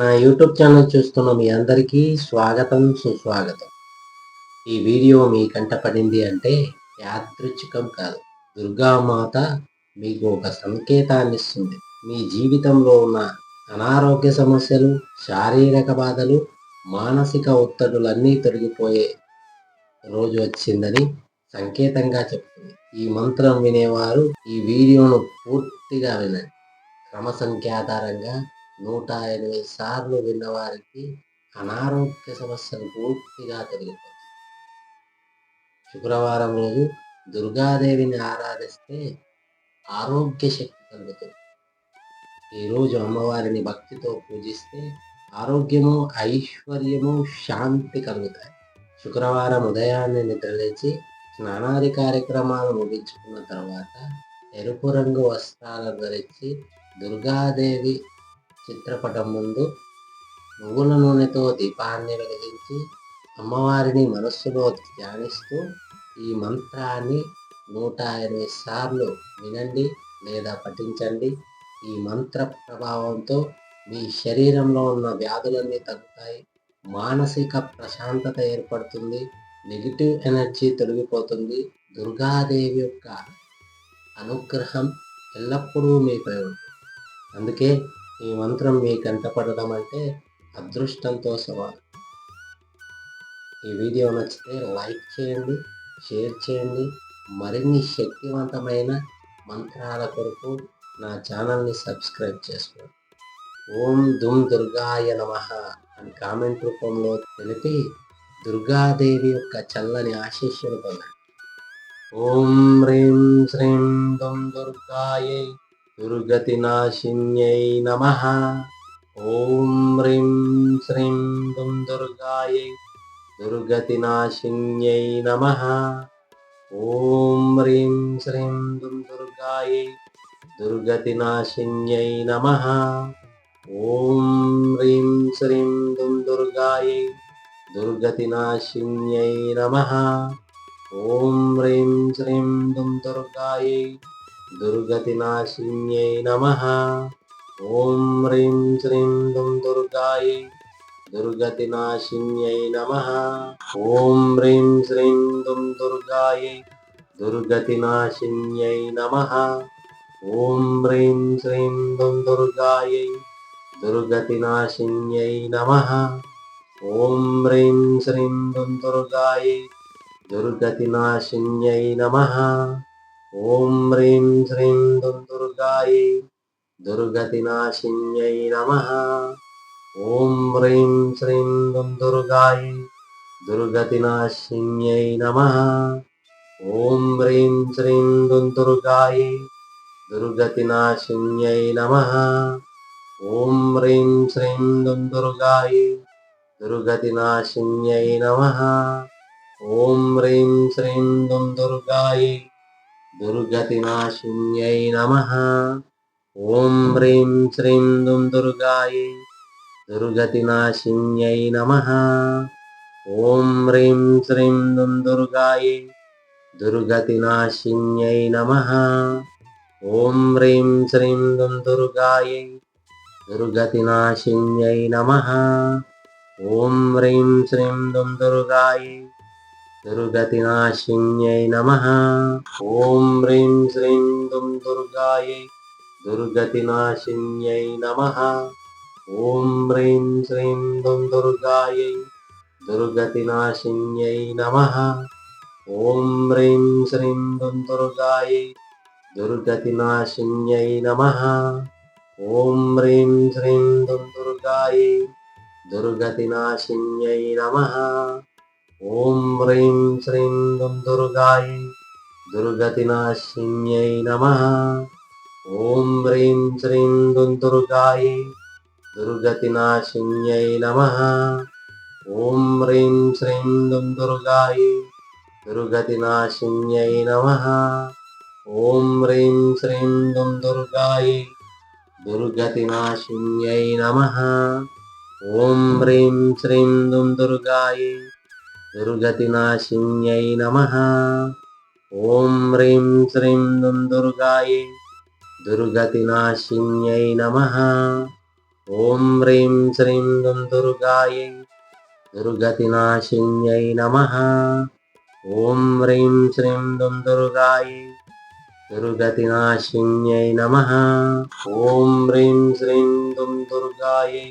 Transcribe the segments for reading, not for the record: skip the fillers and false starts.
నా YouTube channel చూస్తున్న మీ అందరికీ స్వాగతం, సుస్వాగతం. ఈ వీడియో మీ కంట పడింది అంటే యాదృచ్ఛికం కాదు. దుర్గామాత మీకు ఒక సంకేతాన్నిస్తుంది. మీ జీవితంలో ఉన్న అనారోగ్య సమస్యలు, శారీరక బాధలు, మానసిక ఒత్తిడులన్నీ తొలగిపోయే రోజు వచ్చిందని సంకేతంగా చెప్తుంది. ఈ మంత్రం వినేవారు ఈ వీడియోను పూర్తిగా వినండి. క్రమ సంఖ్య ఆధారంగా 108 సార్లు విన్నవారికి అనారోగ్య సమస్యలు పూర్తిగా తొలగిపోతాయి. శుక్రవారం రోజు దుర్గాదేవిని ఆరాధిస్తే ఆరోగ్య శక్తి కలుగుతుంది. ఈరోజు అమ్మవారిని భక్తితో పూజిస్తే ఆరోగ్యము, ఐశ్వర్యము, శాంతి కలుగుతాయి. శుక్రవారం ఉదయాన్నే నిద్రలేచి స్నానాది కార్యక్రమాలు ముగించుకున్న తర్వాత ఎరుపు రంగు వస్త్రాలను ధరించి దుర్గాదేవి చిత్రపటం ముందు నువ్వుల నూనెతో దీపాన్ని వెలిగించి అమ్మవారిని మనస్సులో ధ్యానిస్తూ ఈ మంత్రాన్ని 108 సార్లు వినండి లేదా పఠించండి. ఈ మంత్ర ప్రభావంతో మీ శరీరంలో ఉన్న వ్యాధులన్నీ తగ్గుతాయి. మానసిక ప్రశాంతత ఏర్పడుతుంది. నెగిటివ్ ఎనర్జీ తొలగిపోతుంది. దుర్గాదేవి యొక్క అనుగ్రహం ఎల్లప్పుడూ మీపై ఉంటుంది. అందుకే ఈ మంత్రం మీ కంటపడడం అంటే అదృష్టంతో సవాలు. ఈ వీడియో నచ్చితే లైక్ చేయండి, షేర్ చేయండి. మరిన్ని శక్తివంతమైన మంత్రాల కొరకు నా ఛానల్ని సబ్స్క్రైబ్ చేసుకోండి. ఓం దుమ్ దుర్గాయ నమః అని కామెంట్ రూపంలో తెలిపి దుర్గాదేవి యొక్క చల్లని ఆశీస్సులు పొందండి. ఓం హ్రీం శ్రీం దుమ్ దుర్గాయై దుర్గతినాశిన్యై నమః. ఓం హ్రీం శ్రీం దుమ్ దుర్గాయై దుర్గతినాశిన్యై నమః. ఓం హ్రీం శ్రీం దుమ్ దుర్గాయై దుర్గతినాశిన్యై నమః. ఓం హ్రీం శ్రీం దుమ్ దుర్గాయై దుర్గతినాశిన్యై నమః. ఓం హ్రీం శ్రీం దుమ్ దుర్గాయై దుర్గతినాశిన్యై నమః. ఓం హ్రీం శ్రీం దుమ్ దుర్గాయై దుర్గతినాశిన్యై నమః. ఓం హ్రీం శ్రీం దుమ్ దుర్గాయై దుర్గతినాశిన్యై నమః. ఓం హ్రీం శ్రీం దుమ్ దుర్గాయై దుర్గతినాశిన్యై నమః. ఓం హ్రీం శ్రీం దుమ్ దుర్గాయై దుర్గతినాశిన్యై నమః. ఓం హ్రీం శ్రీం దుమ్ దుర్గాయై దుర్గతినాశిన్యై నమః. ఓం హ్రీం శ్రీం దుమ్ దుర్గాయై దుర్గతినాశిన్యై నమః. ఓం హ్రీం శ్రీం దుమ్ దుర్గాయై దుర్గతినాశిన్యై నమః. ఓం హ్రీం శ్రీం దుమ్ దుర్గాయై దుర్గతినాశిన్యై నమః. ఓం హ్రీం శ్రీం దుమ్ దుర్గాయై దుర్గతినాశిన్యై నమః. ఓం హ్రీం శ్రీం దుమ్ దుర్గాయై దుర్గతినాశిన్యై నమః. ఓం హ్రీం శ్రీం దుమ్ దుర్గాయై దుర్గతినాశిన్యై నమః. ఓం హ్రీం శ్రీం దుమ్ దుర్గాయై దుర్గతినాశిన్యై నమః. ఓం హ్రీం శ్రీం దుమ్ దుర్గాయై దుర్గతినాశిన్యై నమః. ఓం హ్రీం శ్రీం దుమ్ దుర్గాయై దుర్గతినాశిన్యై నమః. ఓం హ్రీం శ్రీం దుమ్ దుర్గాయై దుర్గతినాశిన్యై నమః. ఓం హ్రీం శ్రీం దుమ్ దుర్గాయై దుర్గతినాశిన్యై నమః. ఓం హ్రీం శ్రీం దుమ్ దుర్గాయై దుర్గతినాశిన్యై నమః. ఓం హ్రీం శ్రీం దుమ్ దుర్గాయై దుర్గతినాశిన్యై నమః. ఓం హ్రీం శ్రీం దుమ్ దుర్గాయై దుర్గతినాశిన్యై నమః. ఓం హ్రీం శ్రీం దుమ్ దుర్గాయై దుర్గతినాశిన్యై నమః. ఓం హ్రీం శ్రీం దుమ్ దుర్గాయై దుర్గతినాశిన్యై నమః. ఓం హ్రీం శ్రీం దుమ్ దుర్గాయై దుర్గతినాశిన్యై నమః. ఓం హ్రీం శ్రీం దుమ్ దుర్గాయై దుర్గతినాశిన్యై నమః. ॐ ह्रीं श्रीं दुं दुर्गायै दुर्गतिनाशिन्यै नमः। ॐ ह्रीं श्रीं दुं दुर्गायै दुर्गतिनाशिन्यै नमः। ॐ ह्रीं श्रीं दुं दुर्गायै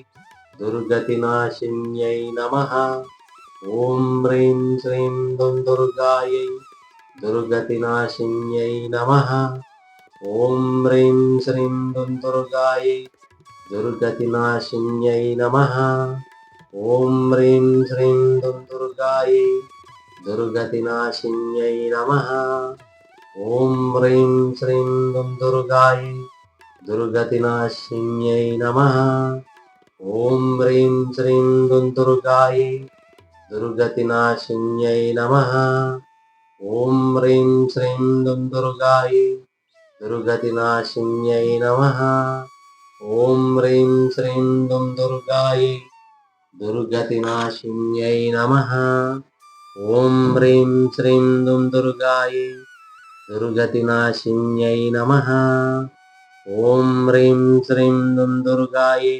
दुर्गतिनाशिन्यै नमः। ॐ ह्रीं श्रीं दुं दुर्गायै दुर्गतिनाशिन्यै नमः। ॐ ह्रीं श्रीं दुं दुर्गायै दुर्गतिनाशिन्यै नमः। ॐ ह्रीं श्रीं दुं दुर्गायै दुर्गतिनाशिन्यै नमः। ॐ ह्रीं श्रीं दुं दुर्गायै दुर्गतिनाशिन्यै नमः। ॐ ह्रीं श्रीं दुं दुर्गायै दुर्गतिनाशिन्यै नमः। ॐ ह्रीं श्रीं दुं दुर्गायै दुर्गतिनाशिन्यै नमः। ॐ ह्रीं श्रीं दुं दुर्गायै दुर्गतिनाशिन्यै नमः। ॐ ह्रीं श्रीं दुं दुर्गायै दुर्गतिनाशिन्यै नमः। ॐ ह्रीं श्रीं दुं दुर्गायै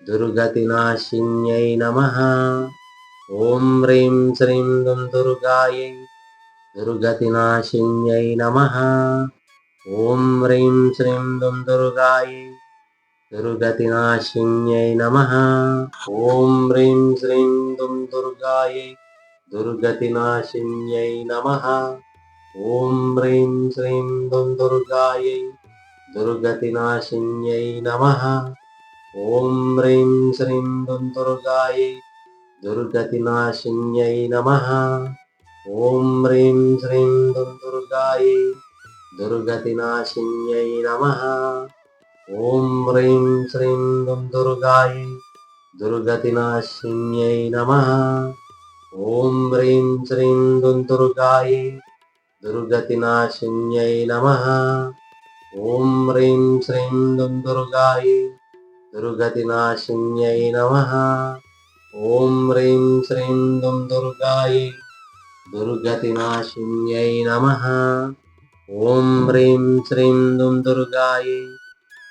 दुर्गतिनाशिन्यै नमः। ॐ ह्रीं श्रीं दुं दुर्गायै दुर्गतिनाशिन्यै नमः। ॐ ह्रीं श्रीं दुं दुर्गायै दुर्गतिनाशिन्यै नमः। ॐ ह्रीं श्रीं दुं दुर्गायै दुर्गतिनाशिन्यै नमः। ॐ ह्रीं श्रीं दुं दुर्गायै दुर्गतिनाशिन्यै नमः। ॐ ह्रीं श्रीं दुं दुर्गायै दुर्गतिनाशिन्यै नमः। ॐ ह्रीं श्रीं दुं दुर्गायै दुर्गतिनाशिन्यै नमः। ॐ ह्रीं श्रीं दुं दुर्गायै दुर्गतिनाशिन्यै नमः। ॐ ह्रीं श्रीं दुं दुर्गायै दुर्गतिनाशिन्यै नमः। ॐ ह्रीं श्रीं दुं दुर्गायै दुर्गतिनाशिन्यै नमः। ॐ ह्रीं श्रीं दुं दुर्गायै दुर्गतिनाशिन्यै नमः। ॐ ह्रीं श्रीं दुं दुर्गायै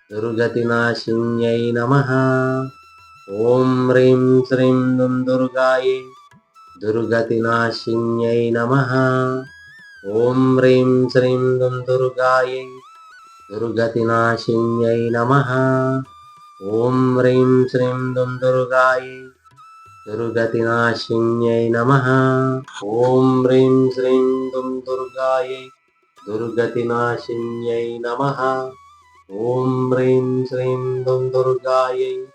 दुर्गतिनाशिन्यै नमः। ॐ ह्रीं श्रीं दुं दुर्गायै दुर्गतिनाशिन्यै नमः। ॐ ह्रीं श्रीं दुं दुर्गायै दुर्गतिनाशिन्यै नमः। ॐ ह्रीं श्रीं दुं दुर्गायै दुर्गतिनाशिन्यै नमः। ॐ ह्रीं श्रीं दुं दुर्गायै दुर्गतिनाशिन्यै नमः। ॐ ह्रीं श्रीं दुं दुर्गायै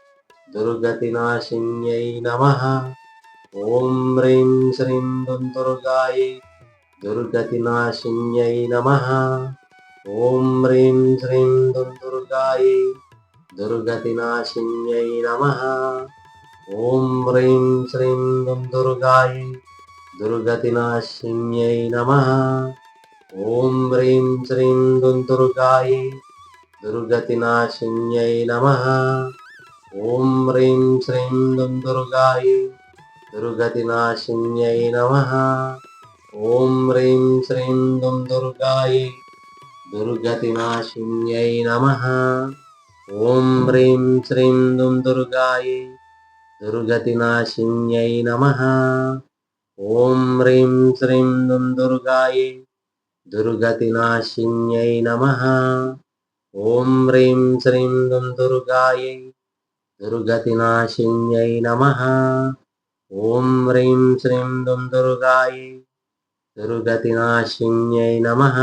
दुर्गतिनाशिन्यै नमः। ॐ ह्रीं श्रीं दुं दुर्गायै दुर्गतिनाशिन्यै नमः। ॐ ह्रीं श्रीं दुं दुर्गायै दुर्गतिनाशिन्यै नमः। ॐ ह्रीं श्रीं दुं दुर्गायै दुर्गतिनाशिन्यै नमः। ॐ ह्रीं श्रीं दुं दुर्गायै दुर्गतिनाशिन्यै नमः। ॐ ह्रीं श्रीं दुं दुर्गायै दुर्गतिनाशिन्यै नमः। ॐ ह्रीं श्रीं दुं दुर्गायै दुर्गतिनाशिन्यै नमः। ॐ ह्रीं श्रीं दुं दुर्गायै दुर्गतिनाशिन्यै नमः। ॐ ह्रीं श्रीं दुं दुर्गायै दुर्गतिनाशिन्यै नमः। ॐ ह्रीं श्रीं दुं दुर्गायै दुर्गतिनाशिन्यै नमः। ॐ ह्रीं श्रीं दुं दुर्गायै दुर्गतिनाशिन्यै नमः।